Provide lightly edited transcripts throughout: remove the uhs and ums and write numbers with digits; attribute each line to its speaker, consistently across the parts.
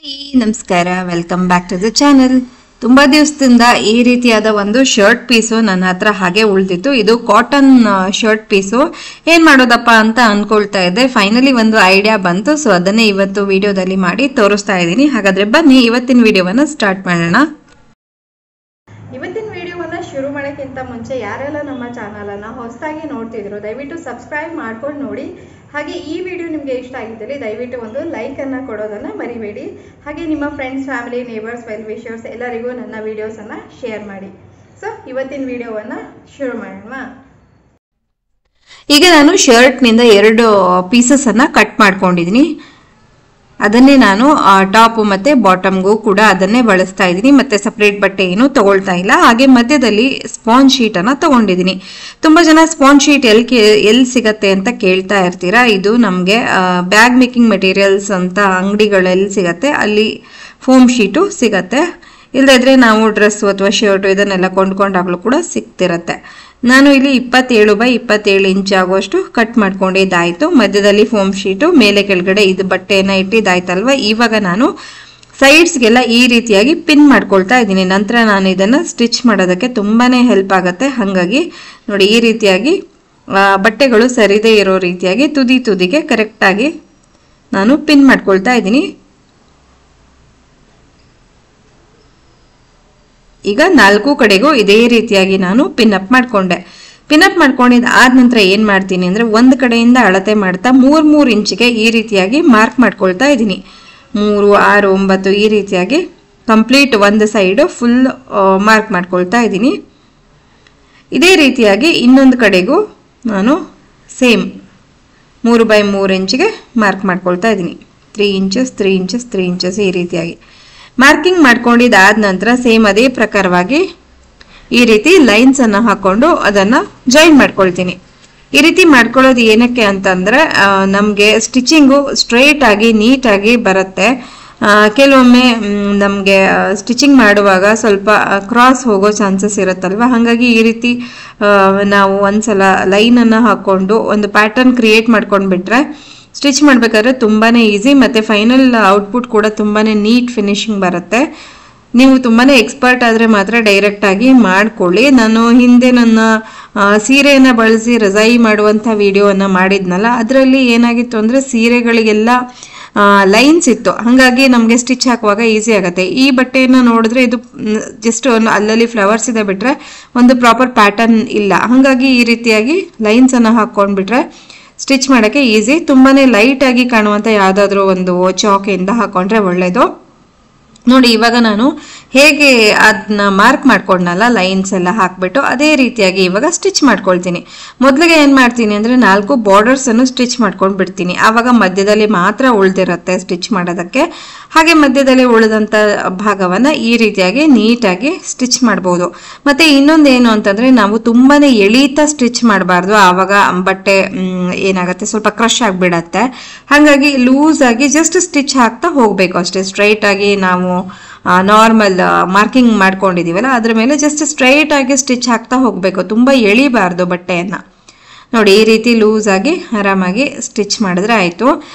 Speaker 1: ನಮಸ್ಕಾರ, welcome back to the channel. ತುಂಬಾ ದಿವಸದಿಂದ ಈ ರೀತಿಯಾದ ಒಂದು ಶರ್ಟ್ ಪೀಸು ನನ್ನ ಹತ್ರ ಹಾಗೆ ಉಳಿದಿತ್ತು. ಇದು ಕಾಟನ್ ಶರ್ಟ್ ಪೀಸು. ಏನ್ ಮಾಡೋದಪ್ಪ ಅಂತ ಅನ್ಕೊಳ್ತಾ ಇದ್ದೆ. ಫೈನಲಿ ಒಂದು ಐಡಿಯಾ ಬಂತು. ಸೊ ಅದನ್ನೇ ಇವತ್ತು ವಿಡಿಯೋದಲ್ಲಿ ಮಾಡಿ ತೋರಿಸ್ತಾ ಇದ್ದೀನಿ. ಹಾಗಾದ್ರೆ ಬನ್ನಿ ಇವತ್ತಿನ ವಿಡಿಯೋವನ್ನ ಸ್ಟಾರ್ಟ್ ಮಾಡೋಣ.
Speaker 2: ಇವತ್ತಿನ ವಿಡಿಯೋವನ್ನ ಶುರು ಮಾಡೋಕ್ಕಿಂತ ಮುಂಚೆ ಯಾರೆಲ್ಲ ನಮ್ಮ ಚಾನಲ್ ಅನ್ನ ಹೊಸದಾಗಿ ನೋಡ್ತಿದ್ರು ದಯವಿಟ್ಟು ಸಬ್ಸ್ಕ್ರೈಬ್ ಮಾಡ್ಕೊಂಡು ನೋಡಿ. ಹಾಗೆ ಈ ವಿಡಿಯೋ ನಿಮಗೆ ಇಷ್ಟ ಆಗಿದ್ದಲ್ಲಿ ದಯವಿಟ್ಟು ಒಂದು ಲೈಕ್ ಅನ್ನ ಕೊಡೋದನ್ನ ಮರಿಬೇಡಿ. ಹಾಗೆ ನಿಮ್ಮ friends, family, neighbours, well wishers ಎಲ್ಲರಿಗೂ ನನ್ನ ವಿಡಿಯೋಸ್ ಅನ್ನ ಶೇರ್ ಮಾಡಿ. ಸೊ ಇವತ್ತಿನ ವಿಡಿಯೋವನ್ನ ಶುರು ಮಾಡೋಣ.
Speaker 1: ಈಗ ನಾನು ಶರ್ಟ್ ನಿಂದ 2 ಪೀಸಸ್ ಅನ್ನ ಕಟ್ ಮಾಡ್ಕೊಂಡಿದೀನಿ. ಅದನ್ನೇ ನಾನು ಟಾಪ್ ಮತ್ತೆ ಬಾಟಮ್ಗೂ ಕೂಡ ಅದನ್ನೇ ಬಳಸ್ತಾ ಇದ್ದೀನಿ. ಮತ್ತೆ ಸಪರೇಟ್ ಬಟ್ಟೆ ಏನು ತಗೊಳ್ತಾ ಇಲ್ಲ. ಹಾಗೆ ಮಧ್ಯದಲ್ಲಿ ಸ್ಪಾಂಜ್ ಶೀಟ್ ಅನ್ನ ತಗೊಂಡಿದ್ದೀನಿ. ತುಂಬಾ ಜನ ಸ್ಪಾಂಜ್ ಶೀಟ್ ಎಲ್ಲಿ ಸಿಗತ್ತೆ ಅಂತ ಕೇಳ್ತಾ ಇರ್ತೀರಾ. ಇದು ನಮ್ಗೆ ಬ್ಯಾಗ್ ಮೇಕಿಂಗ್ ಮೆಟೀರಿಯಲ್ಸ್ ಅಂತ ಅಂಗಡಿಗಳಲ್ಲಿ ಸಿಗತ್ತೆ. ಅಲ್ಲಿ ಫೋಮ್ ಶೀಟು ಸಿಗತ್ತೆ. ಇಲ್ಲದಿದ್ರೆ ನಾವು ಡ್ರೆಸ್ ಅಥವಾ ಶರ್ಟ್ ಇದನ್ನೆಲ್ಲ ಕೊಂಡ್ಕೊಂಡಾಗ್ಲೂ ಕೂಡ ಸಿಗ್ತಿರತ್ತೆ. ನಾನು ಇಲ್ಲಿ 27 by 27 ಇಂಚ್ ಆಗುವಷ್ಟು ಕಟ್ ಮಾಡ್ಕೊಂಡಿದ್ದಾಯ್ತು. ಮಧ್ಯದಲ್ಲಿ ಫೋಮ್ ಶೀಟು, ಮೇಲೆ ಕೆಳಗಡೆ ಇದು ಬಟ್ಟೆಯನ್ನ ಇಟ್ಟಿದ್ದಾಯ್ತಲ್ವ. ಇವಾಗ ನಾನು ಸೈಡ್ಸ್ಗೆಲ್ಲ ಈ ರೀತಿಯಾಗಿ ಪಿನ್ ಮಾಡ್ಕೊಳ್ತಾ ಇದ್ದೀನಿ. ನಂತರ ನಾನು ಇದನ್ನ ಸ್ಟಿಚ್ ಮಾಡೋದಕ್ಕೆ ತುಂಬಾನೇ ಹೆಲ್ಪ್ ಆಗುತ್ತೆ. ಹಾಗಾಗಿ ನೋಡಿ, ಈ ರೀತಿಯಾಗಿ ಬಟ್ಟೆಗಳು ಸರಿದೇ ಇರೋ ರೀತಿಯಾಗಿ ತುದಿಗೆ ಕರೆಕ್ಟ್ ಆಗಿ ನಾನು ಪಿನ್ ಮಾಡ್ಕೊಳ್ತಾ ಇದ್ದೀನಿ. ಈಗ 4 ಕಡೆಗೂ ಇದೇ ರೀತಿಯಾಗಿ ನಾನು ಪಿನ್ ಅಪ್ ಮಾಡ್ಕೊಂಡೆ. ಪಿನ್ ಅಪ್ ಮಾಡ್ಕೊಂಡಿದ್ದ ಆದ ನಂತರ ಏನ್ ಮಾಡ್ತೀನಿ ಅಂದ್ರೆ, ಒಂದು ಕಡೆಯಿಂದ ಅಳತೆ ಮಾಡ್ತಾ 3 ಇಂಚಿಗೆ ಈ ರೀತಿಯಾಗಿ ಮಾರ್ಕ್ ಮಾಡ್ಕೊಳ್ತಾ ಇದ್ದೀನಿ. 3, 6, 9 ಈ ರೀತಿಯಾಗಿ ಕಂಪ್ಲೀಟ್ ಒಂದು ಸೈಡ್ ಫುಲ್ ಮಾರ್ಕ್ ಮಾಡ್ಕೊಳ್ತಾ ಇದ್ದೀನಿ. ಇದೇ ರೀತಿಯಾಗಿ ಇನ್ನೊಂದು ಕಡೆಗೂ ನಾನು ಸೇಮ್ 3 by 3 ಇಂಚಿಗೆ ಮಾರ್ಕ್ ಮಾಡ್ಕೊಳ್ತಾ ಇದ್ದೀನಿ. 3 ಇಂಚಸ್ 3 ಇಂಚಸ್ 3 ಇಂಚಸ್ ಈ ರೀತಿಯಾಗಿ ಮಾರ್ಕಿಂಗ್ ಮಾಡ್ಕೊಂಡಿದ್ದಾದ ನಂತರ ಸೇಮ್ ಅದೇ ಪ್ರಕಾರವಾಗಿ ಈ ರೀತಿ ಲೈನ್ಸ್ ಅನ್ನ ಹಾಕೊಂಡು ಅದನ್ನ ಜಾಯಿನ್ ಮಾಡ್ಕೊಳ್ತೀನಿ. ಈ ರೀತಿ ಮಾಡ್ಕೊಳ್ಳೋದು ಏನಕ್ಕೆ ಅಂತಂದ್ರೆ, ನಮ್ಗೆ ಸ್ಟಿಚಿಂಗು ಸ್ಟ್ರೈಟ್ ಆಗಿ ನೀಟಾಗಿ ಬರುತ್ತೆ. ಕೆಲವೊಮ್ಮೆ ನಮ್ಗೆ ಸ್ಟಿಚಿಂಗ್ ಮಾಡುವಾಗ ಸ್ವಲ್ಪ ಕ್ರಾಸ್ ಹೋಗೋ ಚಾನ್ಸಸ್ ಇರುತ್ತಲ್ವ. ಹಾಗಾಗಿ ಈ ರೀತಿ ನಾವು ಒಂದ್ಸಲ ಲೈನ್ ಅನ್ನ ಹಾಕೊಂಡು ಒಂದು ಪ್ಯಾಟರ್ನ್ ಕ್ರಿಯೇಟ್ ಮಾಡ್ಕೊಂಡ್ಬಿಟ್ರೆ ಸ್ಟಿಚ್ ಮಾಡ್ಬೇಕಾದ್ರೆ ತುಂಬಾನೇ ಈಸಿ. ಮತ್ತೆ ಫೈನಲ್ ಔಟ್ಪುಟ್ ಕೂಡ ತುಂಬಾನೇ ನೀಟ್ ಫಿನಿಶಿಂಗ್ ಬರುತ್ತೆ. ನೀವು ತುಂಬಾನೇ ಎಕ್ಸ್ಪರ್ಟ್ ಆದ್ರೆ ಮಾತ್ರ ಡೈರೆಕ್ಟ್ ಆಗಿ ಮಾಡ್ಕೊಳ್ಳಿ. ನಾನು ಹಿಂದೆ ನನ್ನ ಸೀರೆಯನ್ನ ಬಳಸಿ ರಜಾಯಿ ಮಾಡುವಂತ ವಿಡಿಯೋವನ್ನ ಮಾಡಿದ್ನಲ್ಲ, ಅದರಲ್ಲಿ ಏನಾಗಿತ್ತು ಅಂದ್ರೆ ಸೀರೆಗಳಿಗೆಲ್ಲ ಲೈನ್ಸ್ ಇತ್ತು. ಹಾಗಾಗಿ ನಮ್ಗೆ ಸ್ಟಿಚ್ ಹಾಕುವಾಗ ಈಸಿ ಆಗುತ್ತೆ. ಈ ಬಟ್ಟೆಯನ್ನ ನೋಡಿದ್ರೆ ಇದು ಜಸ್ಟ್ ಅಲ್ಲಲ್ಲಿ ಫ್ಲವರ್ಸ್ ಇದೆ ಬಿಟ್ರೆ ಒಂದು ಪ್ರಾಪರ್ ಪ್ಯಾಟರ್ನ್ ಇಲ್ಲ. ಹಾಗಾಗಿ ಈ ರೀತಿಯಾಗಿ ಲೈನ್ಸ್ ಅನ್ನ ಹಾಕೊಂಡ್ಬಿಟ್ರೆ ಸ್ಟಿಚ್ ಮಾಡೋಕ್ಕೆ ಈಸಿ. ತುಂಬಾನೇ ಲೈಟ್ ಆಗಿ ಕಾಣುವಂತ ಯಾವ್ದಾದ್ರು ಒಂದು ಚಾಕೆಯಿಂದ ಹಾಕೊಂಡ್ರೆ ಒಳ್ಳೇದು. ನೋಡಿ, ಇವಾಗ ನಾನು ಹೇಗೆ ಅದನ್ನ ಮಾರ್ಕ್ ಮಾಡ್ಕೊಂಡ್ನಲ್ಲ ಲೈನ್ಸ್ ಎಲ್ಲ ಹಾಕ್ಬಿಟ್ಟು ಅದೇ ರೀತಿಯಾಗಿ ಇವಾಗ ಸ್ಟಿಚ್ ಮಾಡ್ಕೊಳ್ತೀನಿ. ಮೊದಲಿಗೆ ಏನ್ ಮಾಡ್ತೀನಿ ಅಂದ್ರೆ 4 ಬಾರ್ಡರ್ಸ್ ಅನ್ನು ಸ್ಟಿಚ್ ಮಾಡ್ಕೊಂಡು ಬಿಡ್ತೀನಿ. ಆವಾಗ ಮಧ್ಯದಲ್ಲಿ ಮಾತ್ರ ಉಳಿದಿರುತ್ತೆ ಸ್ಟಿಚ್ ಮಾಡೋದಕ್ಕೆ. ಹಾಗೆ ಮಧ್ಯದಲ್ಲಿ ಉಳಿದಂತ ಭಾಗವನ್ನ ಈ ರೀತಿಯಾಗಿ ನೀಟಾಗಿ ಸ್ಟಿಚ್ ಮಾಡಬಹುದು. ಮತ್ತೆ ಇನ್ನೊಂದೇನು ಅಂತಂದ್ರೆ, ನಾವು ತುಂಬಾನೇ ಎಳೀತಾ ಸ್ಟಿಚ್ ಮಾಡಬಾರ್ದು. ಆವಾಗ ಬಟ್ಟೆ ಏನಾಗುತ್ತೆ, ಸ್ವಲ್ಪ ಕ್ರಶ್ ಆಗ್ಬಿಡತ್ತೆ. ಹಾಗಾಗಿ ಲೂಸ್ ಆಗಿ ಜಸ್ಟ್ ಸ್ಟಿಚ್ ಹಾಕ್ತಾ ಹೋಗ್ಬೇಕು ಅಷ್ಟೇ. ಸ್ಟ್ರೈಟ್ ಆಗಿ ನಾವು ನಾರ್ಮಲ್ ಮಾರ್ಕಿಂಗ್ ಮಾಡ್ಕೊಂಡಿದೀವಲ್ಲ ಅದ್ರ ಮೇಲೆ ಜಸ್ಟ್ ಸ್ಟ್ರೈಟ್ ಆಗಿ ಸ್ಟಿಚ್ ಹಾಕ್ತಾ ಹೋಗ್ಬೇಕು. ತುಂಬಾ ಎಳಿಬಾರ್ದು ಬಟ್ಟೆಯನ್ನ. ನೋಡಿ, ಈ ರೀತಿ ಲೂಸ್ ಆಗಿ ಆರಾಮಾಗಿ ಸ್ಟಿಚ್ ಮಾಡಿದ್ರೆ ಆಯ್ತು.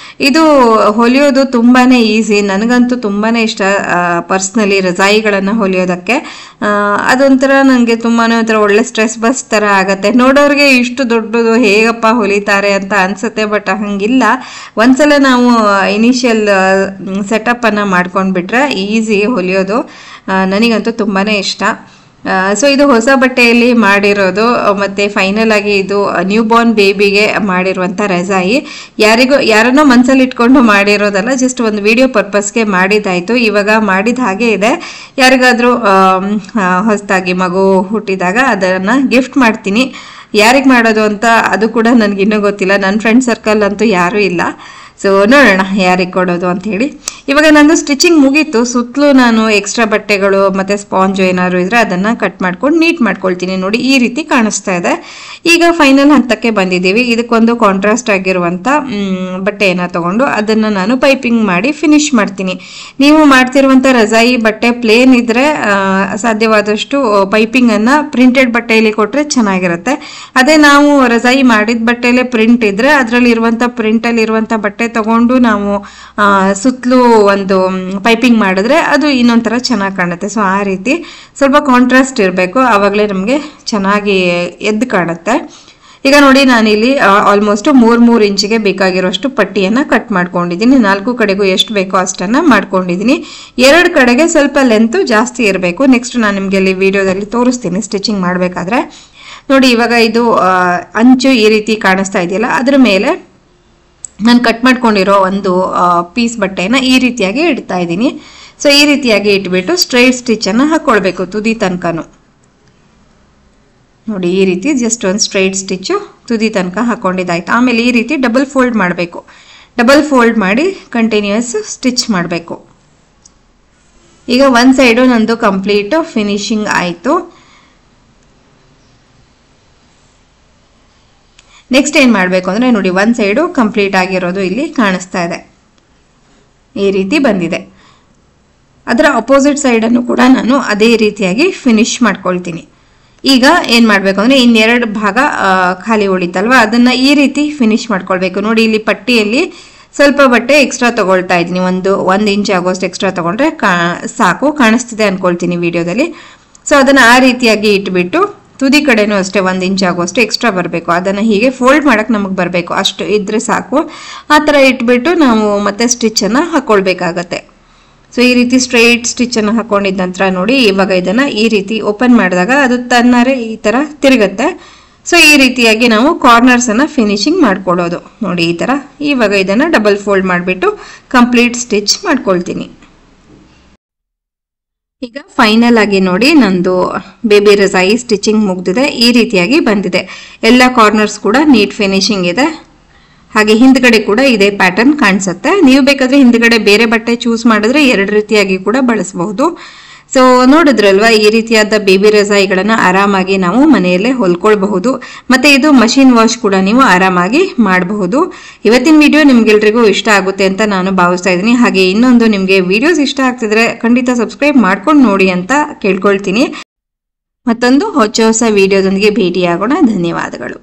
Speaker 1: ಇದು ಹೊಲಿಯೋದು ತುಂಬಾನೇ ಈಸಿ. ನನಗಂತೂ ತುಂಬಾನೇ ಇಷ್ಟ ಪರ್ಸ್ನಲಿ ರಜಾಯಿಗಳನ್ನ ಹೊಲಿಯೋದಕ್ಕೆ. ಅದೊಂಥರ ನನಗೆ ತುಂಬಾನೇ ಒಂಥರ ಒಳ್ಳೆ ಸ್ಟ್ರೆಸ್ ಬಸ್ ತರ ಆಗತ್ತೆ. ನೋಡೋರಿಗೆ ಇಷ್ಟು ದೊಡ್ಡದು ಹೇಗಪ್ಪ ಹೊಲಿತಾರೆ ಅಂತ ಅನ್ಸುತ್ತೆ. ಬಟ್ ಹಂಗಿಲ್ಲ. ಒಂದ್ಸಲ ನಾವು ಇನಿಷಿಯಲ್ ಸೆಟಪ್ ಅನ್ನ ಮಾಡ್ಕೊಂಡ್ಬಿಟ್ರೆ ಈಸಿ ಹೊಲಿಯೋದು. ನನಗಂತೂ ತುಂಬಾನೇ ಇಷ್ಟ. ಸೊ ಇದು ಹೊಸ ಬಟ್ಟೆಯಲ್ಲಿ ಮಾಡಿರೋದು. ಮತ್ತೆ ಫೈನಲ್ ಆಗಿ ಇದು ನ್ಯೂ ಬಾರ್ನ್ ಬೇಬಿಗೆ ಮಾಡಿರುವಂತ ರಜಾಯಿ. ಯಾರನ್ನೋ ಮನ್ಸಲ್ಲಿ ಇಟ್ಕೊಂಡು ಮಾಡಿರೋದಲ್ಲ, ಜಸ್ಟ್ ಒಂದು ವಿಡಿಯೋ ಪರ್ಪಸ್ಗೆ ಮಾಡಿದಾಯ್ತು. ಇವಾಗ ಮಾಡಿದ ಹಾಗೆ ಇದೆ. ಯಾರಿಗಾದ್ರೂ ಹೊಸದಾಗಿ ಮಗು ಹುಟ್ಟಿದಾಗ ಅದನ್ನ ಗಿಫ್ಟ್ ಮಾಡ್ತೀನಿ. ಯಾರಿಗೆ ಮಾಡೋದು ಅಂತ ಅದು ಕೂಡ ನನ್ಗಿನ್ನೂ ಗೊತ್ತಿಲ್ಲ. ನನ್ನ ಫ್ರೆಂಡ್ ಸರ್ಕಲ್ ಅಂತೂ ಯಾರೂ ಇಲ್ಲ. ಸೊ ನೋಡೋಣ ಯಾರಿಗೆ ಕೊಡೋದು ಅಂತ ಹೇಳಿ. ಇವಾಗ ನಂದು ಸ್ಟಿಚಿಂಗ್ ಮುಗೀತು. ಸುತ್ತಲೂ ನಾನು ಎಕ್ಸ್ಟ್ರಾ ಬಟ್ಟೆಗಳು ಮತ್ತೆ ಸ್ಪಾಂಜ್ ಏನಾದ್ರು ಇದ್ರೆ ಅದನ್ನ ಕಟ್ ಮಾಡ್ಕೊಂಡು ನೀಟ್ ಮಾಡ್ಕೊಳ್ತೀನಿ. ನೋಡಿ, ಈ ರೀತಿ ಕಾಣಿಸ್ತಾ ಇದೆ. ಈಗ ಫೈನಲ್ ಹಂತಕ್ಕೆ ಬಂದಿದ್ದೀವಿ. ಇದಕ್ಕೊಂದು ಕಾಂಟ್ರಾಸ್ಟ್ ಆಗಿರುವಂತ ಬಟ್ಟೆಯನ್ನ ತಗೊಂಡು ಅದನ್ನ ನಾನು ಪೈಪಿಂಗ್ ಮಾಡಿ ಫಿನಿಶ್ ಮಾಡ್ತೀನಿ. ನೀವು ಮಾಡ್ತಿರುವಂತ ರಜಾಯಿ ಬಟ್ಟೆ ಪ್ಲೇನ್ ಇದ್ರೆ ಸಾಧ್ಯವಾದಷ್ಟು ಪೈಪಿಂಗ್ ಅನ್ನ ಪ್ರಿಂಟೆಡ್ ಬಟ್ಟೆಯಲ್ಲಿ ಕೊಟ್ರೆ ಚೆನ್ನಾಗಿರುತ್ತೆ. ಅದೇ ನಾವು ರಜಾಯಿ ಮಾಡಿದ ಬಟ್ಟೆಯಲ್ಲೇ ಪ್ರಿಂಟ್ ಇದ್ರೆ ಅದರಲ್ಲಿ ಇರುವಂತ ಪ್ರಿಂಟ್ ಅಲ್ಲಿ ಇರುವಂತ ಬಟ್ಟೆ ತಗೊಂಡು ನಾವು ಸುತ್ತಲೂ ಒಂದು ಪೈಪಿಂಗ್ ಮಾಡಿದ್ರೆ ಅದು ಇನ್ನೊಂಥರ ಚೆನ್ನಾಗಿ ಕಾಣುತ್ತೆ. ಸೊ ಆ ರೀತಿ ಸ್ವಲ್ಪ ಕಾಂಟ್ರಾಸ್ಟ್ ಇರಬೇಕು, ಆವಾಗಲೇ ನಮಗೆ ಚೆನ್ನಾಗಿ ಎದ್ದು ಕಾಣುತ್ತೆ. ಈಗ ನೋಡಿ ನಾನಿಲ್ಲಿ ಆಲ್ಮೋಸ್ಟ್ 3 ಇಂಚಿಗೆ ಬೇಕಾಗಿರೋಷ್ಟು ಪಟ್ಟಿಯನ್ನು ಕಟ್ ಮಾಡ್ಕೊಂಡಿದ್ದೀನಿ. 4 ಕಡೆಗೂ ಎಷ್ಟು ಬೇಕೋ ಅಷ್ಟನ್ನು ಮಾಡ್ಕೊಂಡಿದ್ದೀನಿ. 2 ಕಡೆಗೆ ಸ್ವಲ್ಪ ಲೆಂತ್ ಜಾಸ್ತಿ ಇರಬೇಕು. ನೆಕ್ಸ್ಟ್ ನಾನು ನಿಮಗೆ ಇಲ್ಲಿ ವಿಡಿಯೋದಲ್ಲಿ ತೋರಿಸ್ತೀನಿ ಸ್ಟಿಚಿಂಗ್ ಮಾಡಬೇಕಾದ್ರೆ. ನೋಡಿ ಇವಾಗ ಇದು ಅಂಚು ಈ ರೀತಿ ಕಾಣಿಸ್ತಾ ಇದೆಯಲ್ಲ, ಅದ್ರ ಮೇಲೆ ನಾನು ಕಟ್ ಮಾಡ್ಕೊಂಡಿರೋ ಒಂದು ಪೀಸ್ ಬಟ್ಟೆನ ಈ ರೀತಿಯಾಗಿ ಇಡ್ತಾ ಇದ್ದೀನಿ. ಸೊ ಈ ರೀತಿಯಾಗಿ ಇಟ್ಬಿಟ್ಟು ಸ್ಟ್ರೈಟ್ ಸ್ಟಿಚನ್ನು ಹಾಕ್ಕೊಳ್ಬೇಕು ತುದಿ ತನಕನೂ. ನೋಡಿ ಈ ರೀತಿ ಜಸ್ಟ್ ಒಂದು ಸ್ಟ್ರೈಟ್ ಸ್ಟಿಚ್ಚು ತುದಿ ತನಕ ಹಾಕೊಂಡಿದ್ದಾಯ್ತು. ಆಮೇಲೆ ಈ ರೀತಿ ಡಬಲ್ ಫೋಲ್ಡ್ ಮಾಡಬೇಕು. ಡಬಲ್ ಫೋಲ್ಡ್ ಮಾಡಿ ಕಂಟಿನ್ಯೂಸ್ ಸ್ಟಿಚ್ ಮಾಡಬೇಕು. ಈಗ ಒಂದು ಸೈಡು ನಂದು ಕಂಪ್ಲೀಟ್ ಫಿನಿಶಿಂಗ್ ಆಯಿತು. ನೆಕ್ಸ್ಟ್ ಏನು ಮಾಡಬೇಕು ಅಂದರೆ ನೋಡಿ ಒಂದು ಸೈಡು ಕಂಪ್ಲೀಟ್ ಆಗಿರೋದು ಇಲ್ಲಿ ಕಾಣಿಸ್ತಾ ಇದೆ, ಈ ರೀತಿ ಬಂದಿದೆ. ಅದರ ಅಪೋಸಿಟ್ ಸೈಡನ್ನು ಕೂಡ ನಾನು ಅದೇ ರೀತಿಯಾಗಿ ಫಿನಿಶ್ ಮಾಡ್ಕೊಳ್ತೀನಿ. ಈಗ ಏನು ಮಾಡಬೇಕು ಅಂದರೆ ಇನ್ನೆರಡು ಭಾಗ ಖಾಲಿ ಉಳಿತಲ್ವ, ಅದನ್ನು ಈ ರೀತಿ ಫಿನಿಶ್ ಮಾಡ್ಕೊಳ್ಬೇಕು. ನೋಡಿ ಇಲ್ಲಿ ಪಟ್ಟಿಯಲ್ಲಿ ಸ್ವಲ್ಪ ಬಟ್ಟೆ ಎಕ್ಸ್ಟ್ರಾ ತೊಗೊಳ್ತಾ ಇದ್ದೀನಿ, 1 ಇಂಚ್ ಆಗೋಷ್ಟು ಎಕ್ಸ್ಟ್ರಾ ತೊಗೊಂಡ್ರೆ ಸಾಕು, ಕಾಣಿಸ್ತಿದೆ ಅಂದ್ಕೊಳ್ತೀನಿ ವಿಡಿಯೋದಲ್ಲಿ. ಸೊ ಅದನ್ನು ಆ ರೀತಿಯಾಗಿ ಇಟ್ಬಿಟ್ಟು ತುದಿ ಕಡೆನೂ ಅಷ್ಟೇ 1 ಇಂಚ್ ಆಗೋಷ್ಟು ಎಕ್ಸ್ಟ್ರಾ ಬರಬೇಕು. ಅದನ್ನು ಹೀಗೆ ಫೋಲ್ಡ್ ಮಾಡೋಕ್ಕೆ ನಮಗೆ ಬರಬೇಕು, ಅಷ್ಟು ಇದ್ದರೆ ಸಾಕು. ಆ ಥರ ಇಟ್ಬಿಟ್ಟು ನಾವು ಮತ್ತೆ ಸ್ಟಿಚ್ಚನ್ನು ಹಾಕ್ಕೊಳ್ಬೇಕಾಗತ್ತೆ. ಸೊ ಈ ರೀತಿ ಸ್ಟ್ರೈಟ್ ಸ್ಟಿಚ್ಚನ್ನು ಹಾಕ್ಕೊಂಡಿದ್ದ ನಂತರ ನೋಡಿ ಇವಾಗ ಇದನ್ನು ಈ ರೀತಿ ಓಪನ್ ಮಾಡಿದಾಗ ಅದು ತನ್ನರೇ ಈ ಥರ ತಿರುಗುತ್ತೆ. ಸೊ ಈ ರೀತಿಯಾಗಿ ನಾವು ಕಾರ್ನರ್ಸನ್ನು ಫಿನಿಶಿಂಗ್ ಮಾಡ್ಕೊಳ್ಳೋದು. ನೋಡಿ ಈ ಥರ. ಇವಾಗ ಇದನ್ನು ಡಬಲ್ ಫೋಲ್ಡ್ ಮಾಡಿಬಿಟ್ಟು ಕಂಪ್ಲೀಟ್ ಸ್ಟಿಚ್ ಮಾಡ್ಕೊಳ್ತೀನಿ. ಈಗ ಫೈನಲ್ ಆಗಿ ನೋಡಿ ನಂದು ಬೇಬಿ ರಜಾಯಿ ಸ್ಟಿಚಿಂಗ್ ಮುಗ್ದಿದೆ, ಈ ರೀತಿಯಾಗಿ ಬಂದಿದೆ. ಎಲ್ಲ ಕಾರ್ನರ್ಸ್ ಕೂಡ ನೀಟ್ ಫಿನಿಶಿಂಗ್ ಇದೆ. ಹಾಗೆ ಹಿಂದ್ಗಡೆ ಕೂಡ ಇದೇ ಪ್ಯಾಟರ್ನ್ ಕಾಣಿಸುತ್ತೆ. ನೀವು ಬೇಕಾದ್ರೆ ಹಿಂದ್ಗಡೆ ಬೇರೆ ಬಟ್ಟೆ ಚೂಸ್ ಮಾಡಿದ್ರೆ 2 ರೀತಿಯಾಗಿ ಕೂಡ ಬಳಸಬಹುದು. ಸೊ ನೋಡಿದ್ರಲ್ವಾ, ಈ ರೀತಿಯಾದ ಬೇಬಿ ರಜಾಯಿಗಳನ್ನು ಆರಾಮಾಗಿ ನಾವು ಮನೆಯಲ್ಲೇ ಹೊಲ್ಕೊಳ್ಬಹುದು. ಮತ್ತೆ ಇದು ಮಷಿನ್ ವಾಶ್ ಕೂಡ ನೀವು ಆರಾಮಾಗಿ ಮಾಡಬಹುದು. ಇವತ್ತಿನ ವಿಡಿಯೋ ನಿಮ್ಗೆಲ್ರಿಗೂ ಇಷ್ಟ ಆಗುತ್ತೆ ಅಂತ ನಾನು ಭಾವಿಸ್ತಾ ಇದ್ದೀನಿ. ಹಾಗೆ ಇನ್ನೊಂದು, ನಿಮಗೆ ವಿಡಿಯೋಸ್ ಇಷ್ಟ ಆಗ್ತಿದ್ರೆ ಖಂಡಿತ ಸಬ್ಸ್ಕ್ರೈಬ್ ಮಾಡ್ಕೊಂಡು ನೋಡಿ ಅಂತ ಕೇಳ್ಕೊಳ್ತೀನಿ. ಮತ್ತೊಂದು ಹೊಸ ವಿಡಿಯೋದೊಂದಿಗೆ ಭೇಟಿಯಾಗೋಣ. ಧನ್ಯವಾದಗಳು.